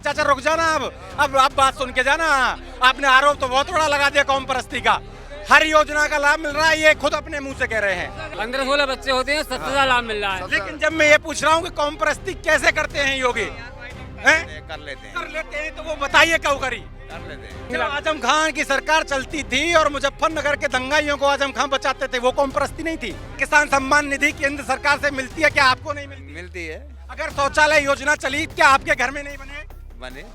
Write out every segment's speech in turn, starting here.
चाचा रुक जाना। अब बात सुन के जाना। आपने आरोप तो बहुत बड़ा लगा दिया कौम परस्ती का। हर योजना का लाभ मिल रहा है, ये खुद अपने मुंह से कह रहे हैं। 15-16 बच्चे होते हैं, 70,000 लाभ मिल रहा है। लेकिन जब मैं ये पूछ रहा हूँ कि कौम परस्ती कैसे करते हैं योगी, कर लेते हैं तो वो बताइए क्यों करी। कर लेते हैं। जब आजम खान की सरकार चलती थी और मुजफ्फरनगर के दंगाइयों को आजम खान बचाते थे, वो कौम परस्ती नहीं थी? किसान सम्मान निधि केंद्र सरकार से मिलती है, क्या आपको नहीं मिलती? मिलती है। अगर शौचालय योजना चली, क्या आपके घर में नहीं बने? बने।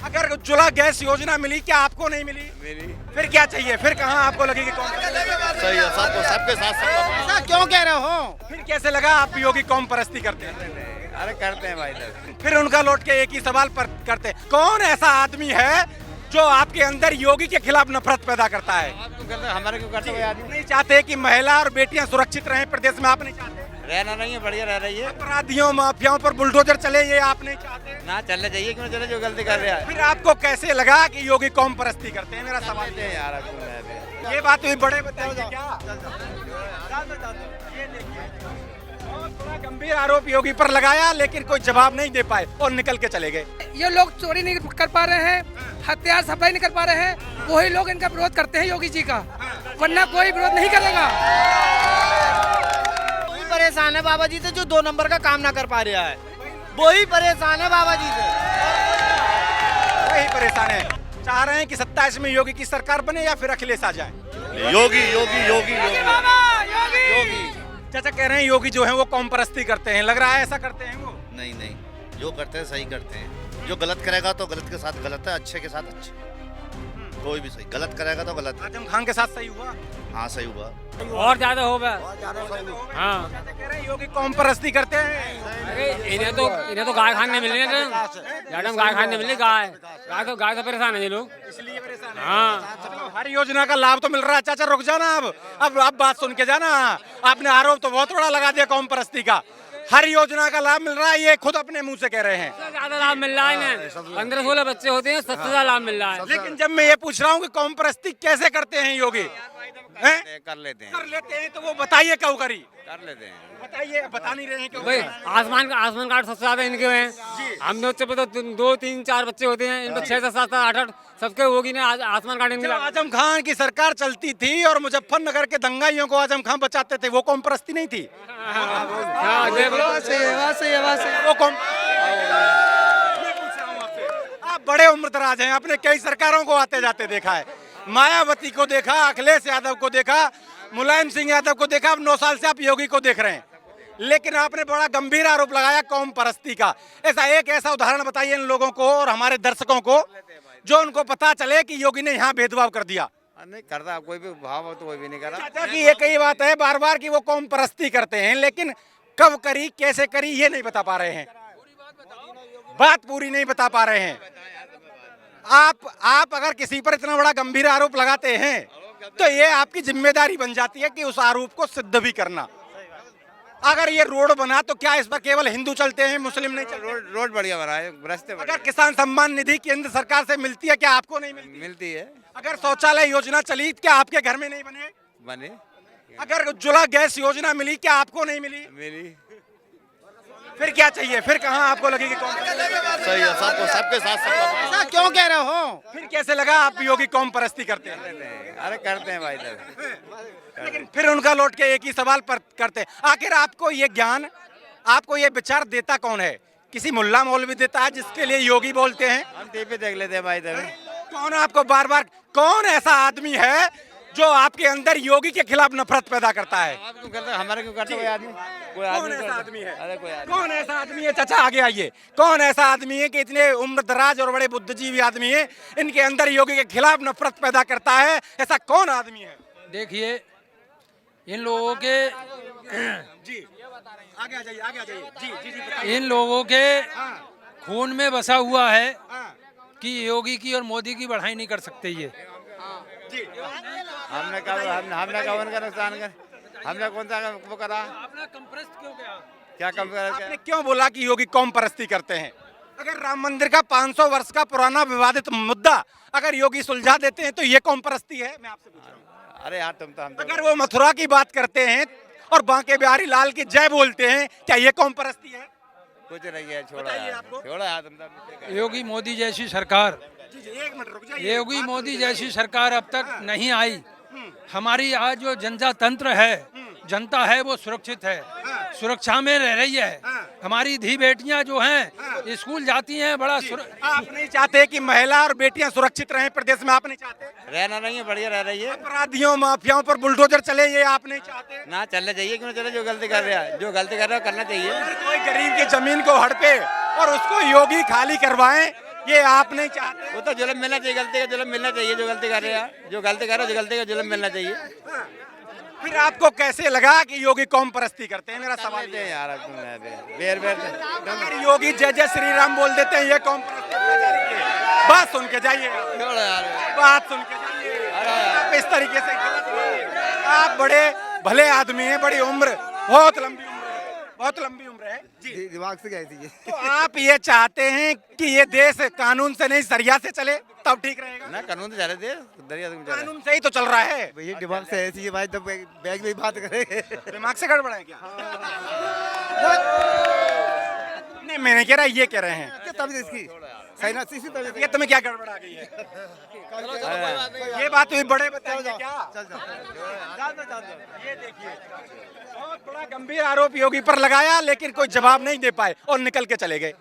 अगर उज्ज्वला गैस योजना मिली, क्या आपको नहीं मिली? मिली। फिर क्या चाहिए? फिर कहाँ आपको लगेगी कौम? सही है, सबको सबके साथ ऐसा क्यों कह रहे हो? फिर कैसे लगा आप योगी कौम परस्ती करते हैं? अरे करते हैं भाई साहब। फिर उनका लौट के एक ही सवाल पर करते हैं, कौन ऐसा आदमी है जो आपके अंदर योगी के खिलाफ नफरत पैदा करता है? आप क्यों करते हैं? हमारे क्यों करते हैं आदमी? नहीं चाहते कि महिला और बेटियां सुरक्षित रहें प्रदेश में? आप नहीं चाहते? रहना नहीं है, बढ़िया रह रही है। अपराधियों माफियाओं पर बुलडोजर चले, ये आप नहीं चाहते? ना चलना चाहिए, क्यों चले जो गलती कर रहा है। फिर आपको कैसे लगा कि योगी कौम परस्ती करते हैं? मेरा सवाल करते हैं यार, अब क्यों रहते हैं? ये बात हुई, बड़े बताइए क्या? ये देखिए, बहुत बड़ा गंभीर आरोप योगी पर लगाया, लेकिन कोई जवाब नहीं दे पाए और निकल के चले गए। ये लोग चोरी नहीं कर पा रहे हैं, हथियार सप्लाई नहीं कर पा रहे हैं, वही लोग इनका विरोध करते हैं योगी जी का, वरना कोई विरोध नहीं करेगा। वही परेशान है बाबा जी से जो 2 नंबर का काम ना कर पा रहा है, वही परेशान है बाबा जी से। वही परेशान है। चाह रहे हैं कि 27 में योगी की सरकार बने या फिर अखिलेश आ जाए? योगी योगी योगी योगी योगी। चाचा कह रहे हैं योगी जो है वो कौम परस्ती करते हैं, लग रहा है ऐसा करते हैं वो? नहीं नहीं, जो करते हैं सही करते हैं। जो गलत करेगा तो गलत के साथ गलत है, अच्छे के साथ अच्छे। कोई भी सही, गलत करेगा तो गलत है। आजम खान के साथ सही हुआ? हाँ सही हुआ। और ज्यादा होगा। हाँ, चाचा कह रहे हैं योगी कौम परस्ती करते हैं। अरे इन्हें तो गाय खाने मिल रही है ना, मैडम गाय खाने मिल रही, गाय तो परेशान है ये लोग, इसलिए परेशान है। हाँ। चलो, हर योजना का लाभ तो मिल रहा है। चाचा रुक जाना। अब बात सुन के जाना। आपने आरोप तो बहुत बड़ा लगा दिया कौम परस्ती का। हर योजना का लाभ मिल रहा है, ये खुद अपने मुंह से कह रहे हैं। ज्यादा लाभ मिल रहा है इन्हें। 15-16 बच्चे होते हैं, 70,000 लाभ मिल रहा है। लेकिन जब मैं ये पूछ रहा हूँ कि कौम परस्ती कैसे करते हैं योगी, कर लेते हैं। कर लेते हैं, तो वो बताइए क्यों करी। कर लेते हैं। बताइए, बता नहीं रहे हैं क्यों? भाई आसमान कार्ड सबसे ज्यादा इनके हैं। हम बच्चे पे तो 2, 3, 4 बच्चे होते हैं, इन 6, 7, 8 सबके होगी ना। आसमान कार्ड इनके। जब आजम खान की सरकार चलती थी और मुजफ्फरनगर के दंगाइयों को आजम खान बचाते थे, वो कौम परस्ती नहीं थी? वो कौम। मैं पूछ रहा हूं आपसे, आप बड़े उम्रदराज हैं, आपने कई सरकारों को आते जाते देखा है। मायावती को देखा, अखिलेश यादव को देखा, मुलायम सिंह यादव को देखा, अब 9 साल से आप योगी को देख रहे हैं। लेकिन आपने बड़ा गंभीर आरोप लगाया कौम परस्ती का। ऐसा उदाहरण बताइए इन लोगों को और हमारे दर्शकों को, जो उनको पता चले कि योगी ने यहाँ भेदभाव कर दिया। नहीं करता, कोई भी भाव हो तो कोई भी नहीं करा। चाचा की ये कई बात है बार बार कि वो कौम परस्ती करते हैं, लेकिन कब करी, कैसे करी, ये नहीं बता पा रहे हैं। बात पूरी नहीं बता पा रहे हैं। आप अगर किसी पर इतना बड़ा गंभीर आरोप लगाते हैं तो ये आपकी जिम्मेदारी बन जाती है कि उस आरोप को सिद्ध भी करना। अगर ये रोड बना तो क्या इस पर केवल हिंदू चलते हैं, मुस्लिम नहीं चलते? रोड बढ़िया बना है, रास्ते अगर किसान सम्मान निधि केंद्र सरकार से मिलती है, क्या आपको नहीं मिलती? मिलती है। अगर शौचालय योजना चली, क्या आपके घर में नहीं बने? बने। अगर उज्ज्वला गैस योजना मिली, क्या आपको नहीं मिली? मिली। फिर क्या चाहिए? फिर कहाँ आपको लगेगी कौम? सही है, सबको सबके साथ ऐसा क्यों कह रहे हो? फिर कैसे लगा आप योगी कौम परस्ती करते हैं? अरे करते हैं भाई साहब। लेकिन फिर उनका लौट के एक ही सवाल पर करते हैं, आखिर आपको ये ज्ञान, आपको ये विचार देता कौन है? किसी मुल्ला मौलवी देता है जिसके लिए योगी बोलते हैं? हम टीवी देख लेते हैं भाई साहब। कौन आपको बार बार, कौन ऐसा आदमी है जो आपके अंदर योगी के खिलाफ नफरत पैदा करता है? आप क्यों करते हैं? हमारे क्यों करते हैं? कोई आदमी, कौन ऐसा आदमी है? अरे कोई आदमी। कौन ऐसा आदमी है? चाचा आगे आइए। कौन ऐसा आदमी है कि इतने उम्रदराज और बड़े बुद्धिजीवी आदमी है, इनके अंदर योगी के खिलाफ नफरत पैदा करता है? ऐसा कौन आदमी है? देखिए, इन लोगों के जी आगे आ जाइए, आगे आ जाइए। जी जी जी बताइए। इन लोगों के खून में बसा हुआ है हाँ, कि योगी की और मोदी की बढ़ाई नहीं कर सकते ये। जी हमने कहा उनका नुकसान कर, हमने कौन सा वो करा? आपने कंप्रेस क्यों किया? क्या कम कर? आपने क्यों बोला कि योगी कौम परस्ती करते हैं? अगर राम मंदिर का 500 वर्ष का पुराना विवादित मुद्दा अगर योगी सुलझा देते हैं तो ये कौम परस्ती है? मैं आपसे पूछ रहा हूँ। अरे यार तुम तो हम तो अगर वो मथुरा की बात करते हैं और बांके बिहारी लाल की जय बोलते हैं, क्या ये कौम परस्ती है? कुछ नहीं है, छोड़ा बताइए यार, आपको। छोड़ा यार, तुम सब योगी मोदी जैसी सरकार, जी जी, एक मिनट रुक जाइए। योगी मोदी जैसी सरकार अब तक नहीं आई। हमारी आज जो जनता तंत्र है, जनता है वो सुरक्षित है, सुरक्षा में रह रही है। हमारी धी बेटियां जो हैं स्कूल जाती हैं, बड़ा आप नहीं चाहते कि महिला और बेटियां सुरक्षित रहें प्रदेश में? आप नहीं चाहते? रहना नहीं है, बढ़िया रह रही है अपराधियों माफियाओं पर बुलडोजर चले, ये आप नहीं चाहते? ना, चलना चाहिए, क्यों चले? जो गलती कर रहा है, जो गलती कर रहा है करना चाहिए। अगर कोई गरीब की जमीन को हड़पे और उसको योगी खाली करवाएं, ये आप नहीं चाहते? वो तो जुल्म मिलना चाहिए, गलती का जुल्म मिलना चाहिए। जो गलती कर रहे हैं, जो गलती कर रहे हैं, जो गलती का जुल्म मिलना चाहिए। फिर आपको कैसे लगा कि योगी कौम परस्ती करते हैं? मेरा सवाल लेते ये हैं है। यार, तुम बेर अगर योगी जय जय श्री राम बोल देते हैं, ये कौम परस्ती बात सुन के जाइए, छोड़ो यार। बात सुन के जाइए। आप इस तरीके से गलत बोल रहे हैं। आप बड़े भले आदमी हैं, बड़ी उम्र, बहुत लंबी उम्र है, बहुत लंबी उम्र है जी। दिमाग से कहती है। तो आप ये चाहते हैं कि ये देश कानून से नहीं सरिया से चले, तब ठीक रहेगा? ना, कानून तो जा रहे थे, दरिया से कानून से ही तो चल रहा है। भैया दिमाग से ऐसी है भाई, तब बैग में बात करें। दिमाग से गड़बड़ है क्या? नहीं, मैं नहीं कह रहा, ये कह रहे हैं। तब इसकी साइनास इसी तब ये तुम्हें क्या गड़बड़ आ गई है? ये बात हुई, बड़े बताएंगे क्या? ये देखिए, बहुत बड़ा गंभीर आरोप योगी पर लगाया, लेकिन कोई जवाब नहीं दे पाए और निकल के चले गए।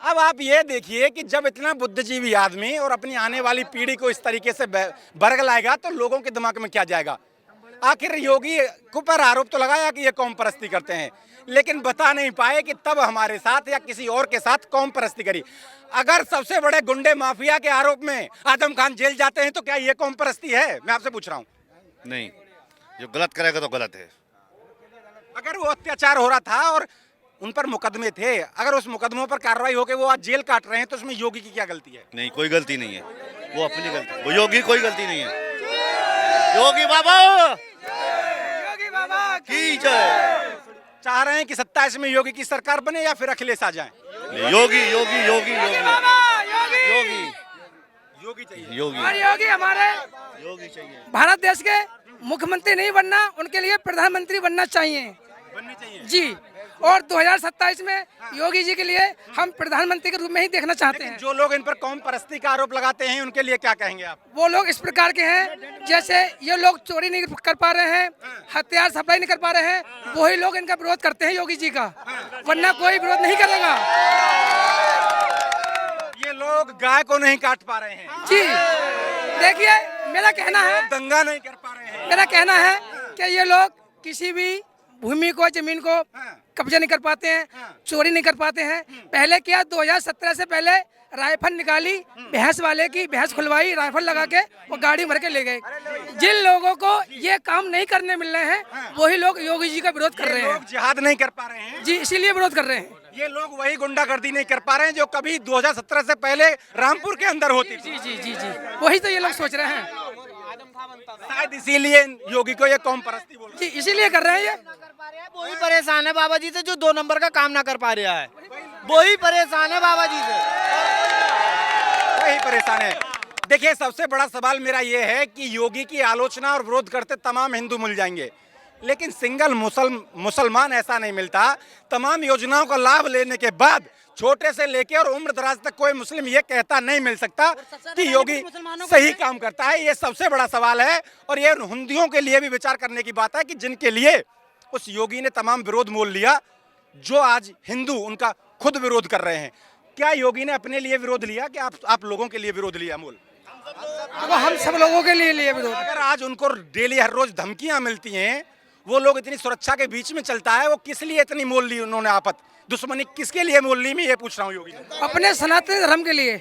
अब आप ये देखिए कि जब इतना बुद्धिजीवी आदमी और अपनी आने वाली पीढ़ी को इस तरीके से बरग लाएगा, तो लोगों के दिमाग में क्या जाएगा? आखिर योगी को पर आरोप तो लगाया कि ये कौम परस्ती करते हैं, लेकिन बता नहीं पाए कि तब हमारे साथ या किसी और के साथ कौम परस्ती करी। अगर सबसे बड़े गुंडे माफिया के आरोप में आजम खान जेल जाते हैं, तो क्या ये कौम परस्ती है? मैं आपसे पूछ रहा हूँ। नहीं, जो गलत करेगा तो गलत है। अगर वो अत्याचार हो रहा था और उन पर मुकदमे थे, अगर उस मुकदमों पर कार्रवाई होकर वो आज जेल काट रहे हैं, तो उसमें योगी की क्या गलती है? नहीं, कोई गलती नहीं है, वो अपनी गलती, वो योगी कोई गलती नहीं है। योगी बाबा की जय। चाह रहे हैं कि 27 में योगी की सरकार बने या फिर अखिलेश आ जाए? योगी योगी योगी योगी योगी योगी चाहिए। योगी और योगी हमारे योगी चाहिए। भारत देश के मुख्यमंत्री नहीं बनना, उनके लिए प्रधानमंत्री बनना चाहिए बननी चाहिए जी। और 2027 में योगी जी के लिए हम प्रधानमंत्री के रूप में ही देखना चाहते हैं। जो लोग इन पर कौम परस्ती का आरोप लगाते हैं, उनके लिए क्या कहेंगे आप? वो लोग इस प्रकार के हैं, जैसे ये लोग चोरी नहीं कर पा रहे हैं, हथियार सप्लाई नहीं कर पा रहे हैं, वही लोग इनका विरोध करते हैं योगी जी का, वरना कोई विरोध नहीं करेगा ये लोग गाय को नहीं काट पा रहे हैं जी। देखिए, मेरा कहना है, दंगा नहीं कर पा रहे हैं। मेरा कहना है कि ये लोग किसी भी भूमि को, जमीन को कब्जा नहीं कर पाते हैं, चोरी नहीं कर पाते हैं। पहले क्या, 2017 से पहले राइफल निकाली, भैंस वाले की भैंस खुलवाई, राइफल लगा के वो गाड़ी भर के ले गए। जिन लोगों को ये काम नहीं करने मिल रहे हैं, वही लोग योगी जी का विरोध कर रहे लोग हैं जिहाद नहीं कर पा रहे हैं जी, इसीलिए विरोध कर रहे हैं। ये लोग वही गुंडागर्दी नहीं कर पा रहे हैं जो कभी 2017 से पहले रामपुर के अंदर होती थी। जी जी जी जी, वही तो ये लोग सोच रहे हैं शायद इसीलिए योगी को ये कौम परस्ती बोल रहे जी, इसीलिए कर रहे हैं ये। वही परेशान है बाबा जी से जो 2 नंबर का काम ना कर पा रहा है, वही परेशान है बाबा जी से, हैं। वही परेशान है। देखिए, सबसे बड़ा सवाल मेरा ये है कि योगी की आलोचना और विरोध करते तमाम हिंदू मिल जाएंगे, लेकिन सिंगल मुसलमान ऐसा नहीं मिलता। तमाम योजनाओं का लाभ लेने के बाद छोटे से लेके और उम्र दराज तक कोई मुस्लिम ये कहता नहीं मिल सकता कि योगी सही काम करता है। ये सबसे बड़ा सवाल है और ये हिंदुओं के लिए भी विचार करने की बात है कि जिनके लिए उस योगी ने तमाम विरोध मोल लिया, जो आज हिंदू उनका खुद विरोध कर रहे हैं। क्या योगी ने अपने लिए विरोध लिया कि आप लोगों के लिए विरोध लिया? मोल तो हम सब लोगों के लिए विरोध। अगर आज उनको डेली हर रोज धमकियां मिलती हैं, वो लोग इतनी सुरक्षा के बीच में चलता है, वो किस लिए इतनी मोल ली उन्होंने? आपत दुश्मनी किसके लिए मोल ली? मैं ये पूछ रहा हूँ योगी ने। अपने सनातन धर्म के लिए।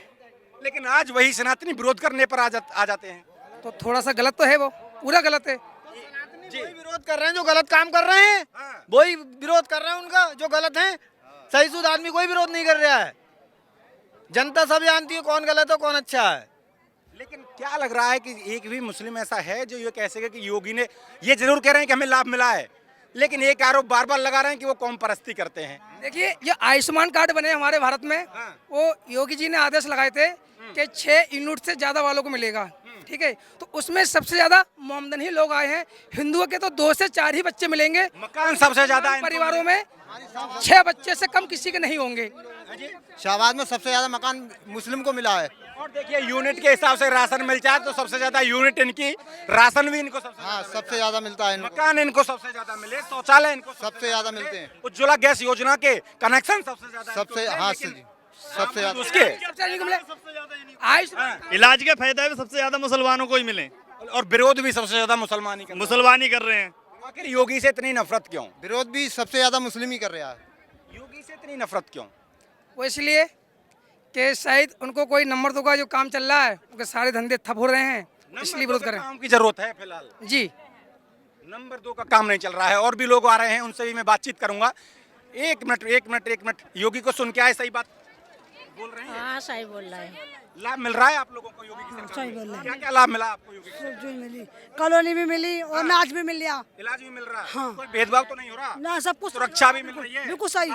लेकिन आज वही सनातनी विरोध करने पर आ जाते हैं, तो थोड़ा सा गलत तो है, वो पूरा गलत है वही विरोध कर रहे हैं जो गलत काम कर रहे हैं, वही विरोध कर रहे हैं उनका जो गलत है। सही शुद्ध आदमी कोई विरोध नहीं कर रहा है, जनता सब जानती है कौन गलत है कौन अच्छा है। लेकिन क्या लग रहा है कि एक भी मुस्लिम ऐसा है जो ये कह सके कि योगी ने, ये जरूर कह रहे हैं कि हमें लाभ मिला है, लेकिन एक आरोप बार बार लगा रहे हैं कि वो कौम परस्ती करते हैं। देखिए, ये आयुष्मान कार्ड बने हमारे भारत में, वो योगी जी ने आदेश लगाए थे कि 6 यूनिट से ज्यादा वालों को मिलेगा, ठीक है। तो उसमें सबसे ज्यादा मोमदन ही लोग आए हैं। हिंदुओं के तो 2 से 4 ही बच्चे मिलेंगे। मकान सबसे ज्यादा परिवारों में 6 बच्चे से कम किसी के नहीं होंगे। शाहबाद में सबसे ज्यादा मकान मुस्लिम को मिला है। और देखिए यूनिट के हिसाब से राशन मिल जाए तो सबसे ज्यादा यूनिट इनकी, राशन भी इनको सबसे, हाँ सबसे ज्यादा मिलता है इनको, मकान इनको सबसे ज्यादा मिले, शौचालय इनको सबसे ज्यादा मिलते हैं। उज्ज्वला गैस योजना के कनेक्शन सबसे ज्यादा सबसे इनको मिले, हाँ लेकिन सबसे ज्यादा उसके आयुष इलाज के फायदे भी सबसे ज्यादा मुसलमानों को ही मिले, और विरोध भी सबसे ज्यादा मुसलमान ही कर रहे हैं। मुसलमान ही कर रहे हैं। आखिर योगी से इतनी नफरत क्यों? विरोध भी सबसे ज्यादा मुस्लिम ही कर रहा है। योगी से इतनी नफरत क्यों? वो इसलिए कि शायद उनको कोई नंबर 2 का जो काम चल रहा है उनके सारे धंधे ठप हो रहे हैं, इसलिए विरोध कर रहे काम की जरूरत है फिलहाल। हैं जी। नंबर 2 का काम नहीं चल रहा है। और भी लोग आ रहे हैं, उनसे भी मैं बातचीत करूंगा। एक मिनट, योगी को सुन के आए, सही बात बोल रहे हैं? हाँ सही बोल रहा है। लाभ मिल रहा है आप लोगों को योगी की सरकार सही में? बोल रहे हैं। क्या क्या लाभ मिला आपको योगी की? जो मिली, कॉलोनी भी मिली और अनाज भी मिल गया। इलाज भी मिल रहा है? हाँ। कोई भेदभाव तो नहीं हो रहा? ना सब कुछ सुरक्षा भी मिल रही है? बिल्कुल सही।